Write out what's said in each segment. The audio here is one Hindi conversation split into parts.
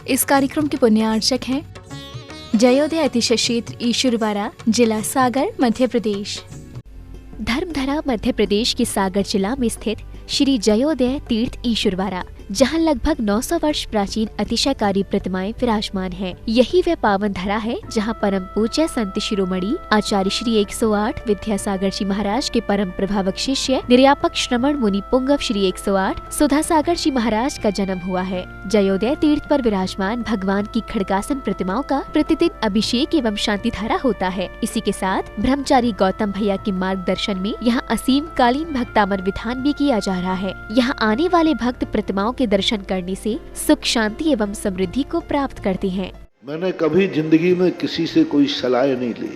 इस कार्यक्रम के पुण्यार्चक हैं जयोदय अतिशय क्षेत्र ईश्वरवाड़ा, जिला सागर, मध्य प्रदेश। धर्मधरा मध्य प्रदेश के सागर जिला में स्थित श्री जयोदय तीर्थ ईश्वरवाड़ा, जहां लगभग 900 वर्ष प्राचीन अतिशयकारी प्रतिमाएं विराजमान हैं। यही वह पावन धरा है जहां परम पूज्य संत शिरोमणि आचार्य श्री 108 विद्यासागर जी महाराज के परम प्रभावक शिष्य निर्यापक श्रमण मुनि पुंगव श्री 108 सुधा सागर जी महाराज का जन्म हुआ है। जयोदय तीर्थ पर विराजमान भगवान की खड़गासन प्रतिमाओं का प्रतिदिन अभिषेक एवं शांति धारा होता है। इसी के साथ ब्रह्मचारी गौतम भैया के मार्गदर्शन में यहाँ असीम कालीन भक्तामर विधान भी किया जा रहा है। यहाँ आने वाले भक्त प्रतिमाओं के दर्शन करने से सुख, शांति एवं समृद्धि को प्राप्त करते हैं। मैंने कभी जिंदगी में किसी से कोई सलाह नहीं ली।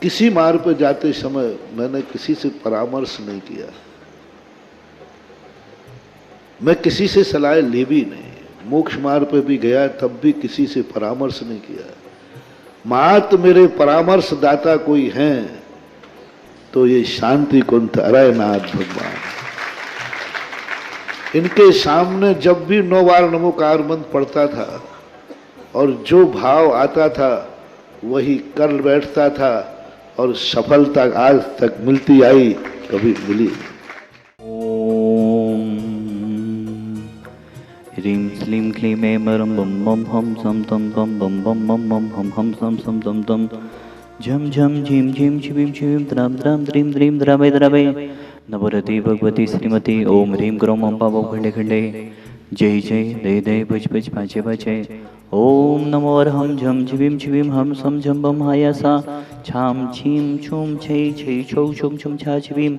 किसी मार्ग पर जाते समय मैंने किसी से परामर्श नहीं किया। मैं किसी से सलाह ली भी नहीं। मोक्ष मार्ग पर भी गया तब भी किसी से परामर्श नहीं किया। मात्र मेरे परामर्श दाता कोई हैं तो ये शांति कुंठ अरयनाथ भगवान। इनके सामने जब भी 9 बार नमोकार मंत्र पढ़ता था और जो भाव आता था वही कर बैठता था और सफलता आज तक मिलती आई, कभी मिली। ओम ह्रीं श्लीं क्लीं ऐं मरं बम बम हम सम तम बम बम बम बम बम हम सम सम तम तम झम झम झीम झीम छिबीम छिबीम द्राम द्राम द्रीम द्रीम द्रावे द्रावे नवरती भगवती श्रीमती ओम ह्रीं ग्रोम ओम पावो खंडे खंडे जय जय दय दय भज भज पाचे पाचे ओम नमो अर्हं झम झिवीम झिवीम हम सम झम बम हायासा छाम छीम छूम छै छै छौ छुम छुम छा छिवीम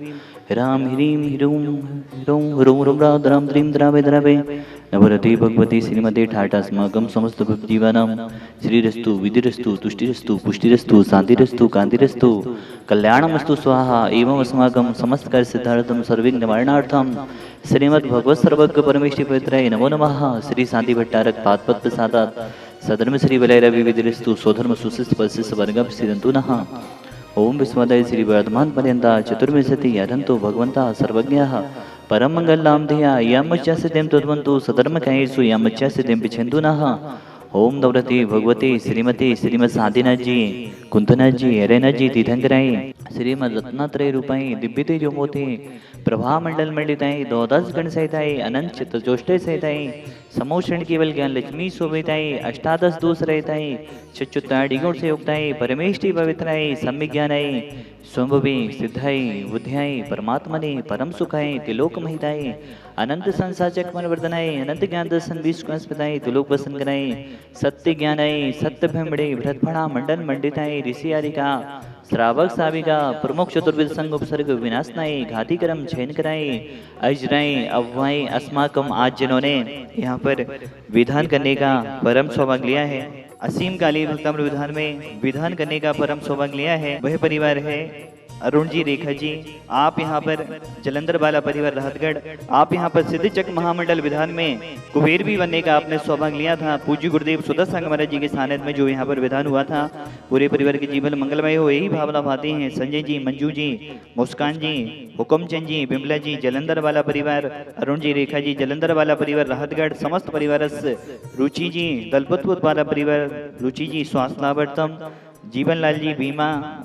राम ह्रीं ह्रूम ह्रूम ह्रूम ह्रूम राम द्रीम द्रावे द्रावे नवरती भगवती श्रीमती ठाटा समागम समस्त भक्त जीवानाम श्रीरस्तु विधिरस्तु तुष्टिरस्तु पुष्टिरस्तु शांतिरस्तु कांतिरस्तु कल्याणमस्तु स्वाहा एवं अस्माकं समस्त कार्य सिद्धार्थम सर्विघ्न निवारणार्थम श्रीमद् भगवत सर्वज्ञ परमेष्टि पवित्राय नमो नमः। श्री शांति भट्टारक पादपद प्रसादात् सधर्म श्री वलय रवि विधिरस्तु स्वधर्म सुशिष्ट पशिष्ट वर्गम सिद्धंतु नः। ओम विस्मदय श्री वर्धमान पर्यंता चतुर्विंशति यारंतो भगवंता सर्वज्ञः परम मंगलाम धिया यामच्चा सिद्धिं तद्वन्तु सधर्म कहेषु यामच्चा सिद्धिं पिछन्तु नः। ओम नवरती भगवती श्रीमती श्रीमद साधीनाथ जी, कुंतनाथ जी, हरेनाथ जी तीर्थंकराय श्रीमद रत्नात्रय रूपाई दिव्य तेजो मोते प्रभा मंडल मंडिताय द्वादश गण सहिताय अनंत चतुर्चोष्टय सहिताय समोषण केवल ज्ञान लक्ष्मी शोभिताय अष्टादश दोष रहताय चतुर्ताड़ी गुण से युक्ताय परमेष्टि पवित्राय सम्यक ज्ञानाय स्वंभवी सिद्धाय बुद्ध्याय परमात्मने परम सुखाय तिलोक महिताय अनंत संसाचक मन वर्धनाय अनंत ज्ञान दर्शन विश्वास्पदाय तिलोक वसन कराय सत्य ज्ञानाय सत्य भ्रमणे भ्रतफणा मंडल मंडिताय ऋषि आरिका श्रावक साविका प्रमुख चतुर्विद संग उपसर्ग विनाशनाय घाती कर्म छेन कराए अजराय अव्वाय अस्माकम। आज जिन्होंने यहाँ पर विधान करने का परम सौभाग्य लिया है, असीम काली भक्तामृत विधान में विधान करने का परम सौभाग्य लिया है, वह परिवार है अरुण जी, रेखा जी। आप यहाँ पर जलंधर वाला परिवार राहतगढ़, आप यहाँ पर सिद्धचक महामंडल विधान में कुबेर भी बनने का आपने सौभाग्य लिया था। पूज्य गुरुदेव सुदर्शन संघ महाराज जी के सानिध्य में जो यहाँ पर विधान हुआ था, पूरे परिवार के जीवन मंगलमय हो यही भावना भाती हैं। संजय जी, मंजू जी, मुस्कान जी, हुक्मचंद जी, बिमला जी, जलंधर वाला परिवार अरुण जी, रेखा जी, जलंधर वाला परिवार राहतगढ़ समस्त परिवार, रुचि जी, दलपतपुर वाला परिवार रुचि जी स्वास्थ्य लाभार्थम, जीवन लाल जी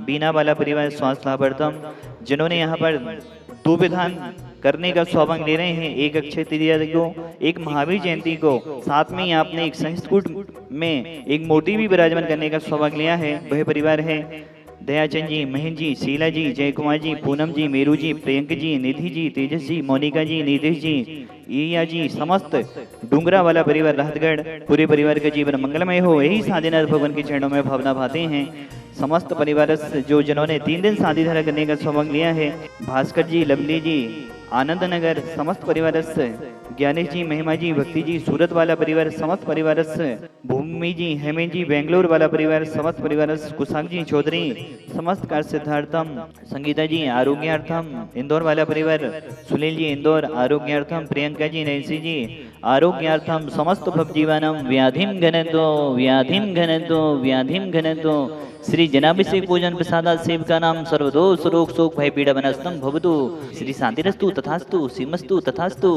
बीना वाला परिवार स्वास्थ्य लाभार्थम, जिन्होंने यहाँ पर 2 विधान करने का सौभाग्य ले रहे हैं, एक अक्षय तृतीया को, एक महावीर जयंती को, साथ में ही आपने एक संस्कृत में एक मूर्ति भी विराजमान करने का सौभाग्य लिया है। वह परिवार है दयाचंद जी, महेंद्र जी, शीला जी, जय कुमार जी, पूनम जी, मेरू जी, प्रियंक जी, निधि जी, तेजस जी, मोनिका जी, नितेश जी, ईया जी, समस्त डूंगरा वाला परिवार राहतगढ़, पूरे परिवार का जीवन मंगलमय हो यही साधीनाथ भगवान के चरणों में भावना भाते हैं। समस्त परिवार जो जिन्होंने 3 दिन शादी धारा करने का सौभाग्य लिया है, भास्कर जी, लवली जी, आनंद नगर समस्त परिवार, ज्ञानेश जी, महिमा जी, भक्ति जी, सूरत वाला परिवार समस्त परिवार, भूमि जी, हेमेंद्र जी, बेंगलोर वाला परिवार समस्त परिवार, कुशांग जी चौधरी समस्त कार्य सिद्धार्थम, संगीता जी आरोग्यार्थम, इंदौर वाला परिवार, सुनील जी इंदौर आरोग्यार्थम, प्रियंका जी, नैन्सी जी आरोग्यार्थम समस्त भवजीवानम व्याधिम घनत्व श्री जनाभिषेक पूजन प्रसादा सेवका नाम सर्वदोष रोग शोक भय पीड़ा वनस्तम भवतु श्री शांतिरस्तु तथास्तु सीमस्तु तथास्तु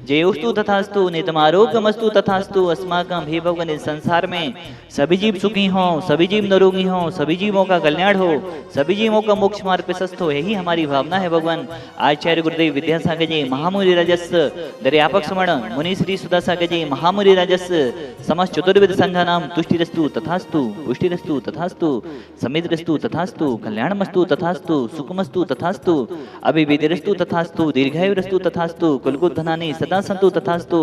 जयोस्तु तथास्तु नितमारोग्यमस्तु तथास्तु अस्माकं हे भगवान इस संसार में सभी जीव सुखी हों, सभी जीव निरोगी हों, सभी जीवों का कल्याण हो, सभी जीवों का मोक्ष मार्ग प्रशस्त हो, यही हमारी भावना है भगवान। आचार्य गुरुदेव विद्यासागर जी महामुनि राजस्व दर्यापक समण मुनि श्री सुदासागर जी महामुनि राजस्व समस्त चतुर्विद संघा नाम तुष्टिरस्तु तथास्तु पुष्टिरस्तु तथास्तु समिद्रस्तु तथास्तु कल्याणमस्तु तथास्तु सुखमस्तु तथास्तु अभिविधिरस्तु तथास्तु दीर्घायुरस्तु तथास्तु कुलकुधनानि सदा सन्तु तथास्तु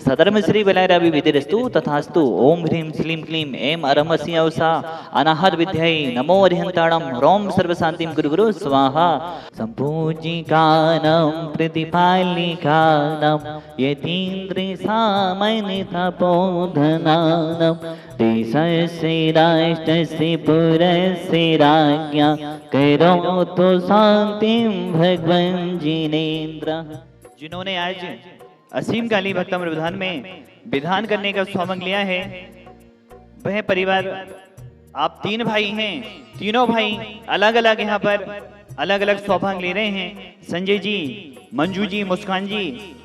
सधर्म श्री बलैराभिविधिरस्तु तथास्तु ओम ह्रीं श्लीं क्लीं ऐं अरमस्यौसा अनाहत विद्यायै नमो अरिहन्ताणं ह्रौं सर्वशान्तिं गुरु गुरु स्वाहा सम्पूजिकानां प्रतिपालिकानां यतीन्द्र सामान्य तपोधनानां देशस्य राष्ट्रस्य पुरस्य राज्ञा करोतु शान्तिं भगवन् जिनेन्द्र। जिन्होंने आज असीम काली भक्तमृत विधान में विधान करने का सौभाग्य लिया है, वह परिवार आप 3 भाई हैं, तीनों भाई अलग अलग यहाँ पर अलग अलग सौभाग्य ले रहे हैं। संजय जी, मंजू जी, मुस्कान जी,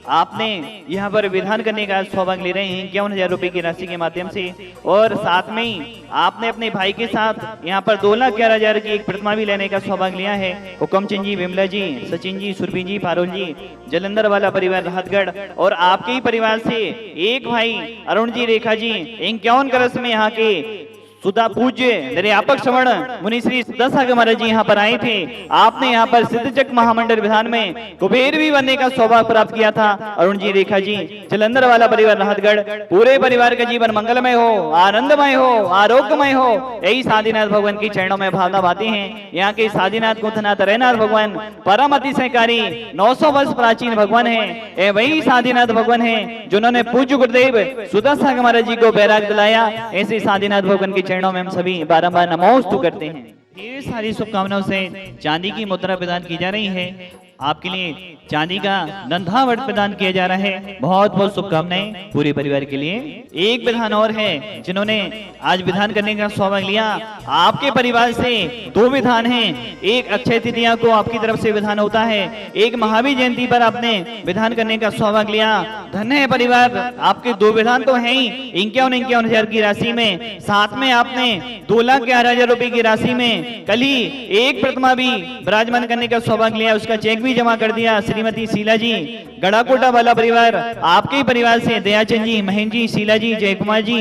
आपने यहाँ पर विधान करने का सौभाग्य ले रहे हैं 51,000 रुपए की राशि के माध्यम से, और साथ में ही आपने अपने भाई के साथ यहाँ पर 2,11,000 की एक प्रतिमा भी लेने का सौभाग्य लिया है। हुकमचंद जी, विमला जी, सचिन जी, सुरभि जी, पारुल जी, जलंधर वाला परिवार राहतगढ़, और आपके ही परिवार से एक भाई अरुण जी, रेखा जी 51 कलश में यहाँ के सुधा पूज्य निर्यापक श्रवण मुनि श्री सुदासागर महाराज जी यहाँ पर आए थे। आपने यहाँ पर सिद्धचक महामंडल विधान में कुबेर भी बनने का सौभाग्य प्राप्त किया था। अरुण जी, रेखा जी, जलंधर वाला परिवार राहतगढ़, पूरे परिवार का जीवन मंगलमय हो, आनंदमय हो, आरोग्यमय हो, यही साधीनाथ भगवान की चरणों में भावना बातें हैं। यहाँ के साधीनाथ कुंथनाथ रैनाथ भगवान परम अतिशयकारी 900 वर्ष प्राचीन भगवान है। वही साधीनाथ भगवान है जिन्होंने पूज्य गुरुदेव सुदासागर महाराज जी को बैराग दिलाया। ऐसे साधीनाथ भगवान की चरणों में हम सभी बारंबार नमोस्तु करते हैं। ढेर सारी शुभकामनाओं से चांदी की मुद्रा प्रदान की जा रही है। आपके लिए चांदी का नंधावट प्रदान किया जा रहा है। बहुत बहुत शुभकामनाएं पूरे परिवार के लिए। एक विधान और है जिन्होंने आज विधान करने का सौभाग्य लिया। आपके परिवार से 2 विधान हैं। एक अक्षय तृतीया को आपकी तरफ से विधान होता है, एक महावीर जयंती पर आपने विधान करने का सौभाग्य लिया। धन्य है परिवार, आपके 2 विधान तो हैं ही 51,000 की राशि में, साथ में आपने 2,11,000 रुपए की राशि में कल ही एक प्रतिमा भी विराजमान करने का सौभाग्य लिया, उसका चेक भी जमा कर दिया। श्रीमती शीला जी, गड़ाकोटा वाला परिवार, आपके ही परिवार से दयाचंद जी, महेंद्र जी, शीला जी, जयकुमार जी,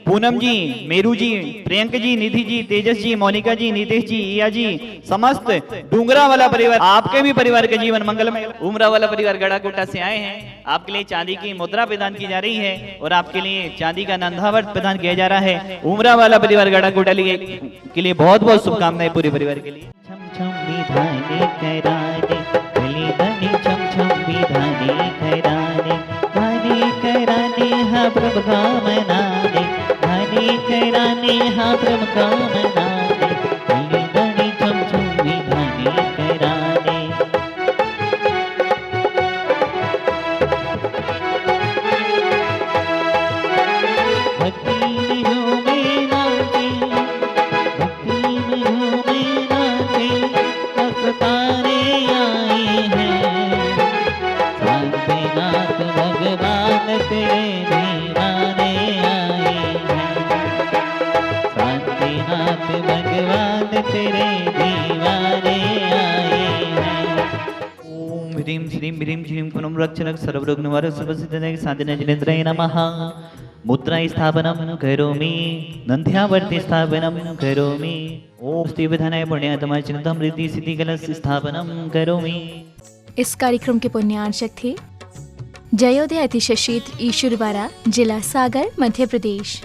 पूनम जी, मेरू जी, प्रियंक जी, निधि जी, तेजस जी, मोनिका जी, नीतेश जी, ईया जी, समस्त डूंगरा वाला परिवार, आपके भी परिवार के जीवन मंगलमय। उमरा वाला परिवार गड़ाकोटा से आए हैं। आपके लिए चांदी की मुद्रा प्रदान की जा रही है और आपके लिए चांदी का नंधावट प्रदान किया जा रहा है। उमरा वाला परिवार गड़ाकोटा के लिए बहुत बहुत शुभकामनाएं पूरे परिवार के लिए। सर्वरोग निवारक सर्वसिद्धि साधना जिनेन्द्राय नमः। मुद्रा स्थापनं करोमि, नंध्यावर्ति स्थापनं करोमि। ओम श्री विधानाय पुण्यात्मा चिंतन रिद्धि सिद्धि कलश स्थापनं करोमि। इस कार्यक्रम के पुण्यार्चक थे जयोदय अतिशय क्षेत्र ईश्वरवारा, जिला सागर, मध्य प्रदेश।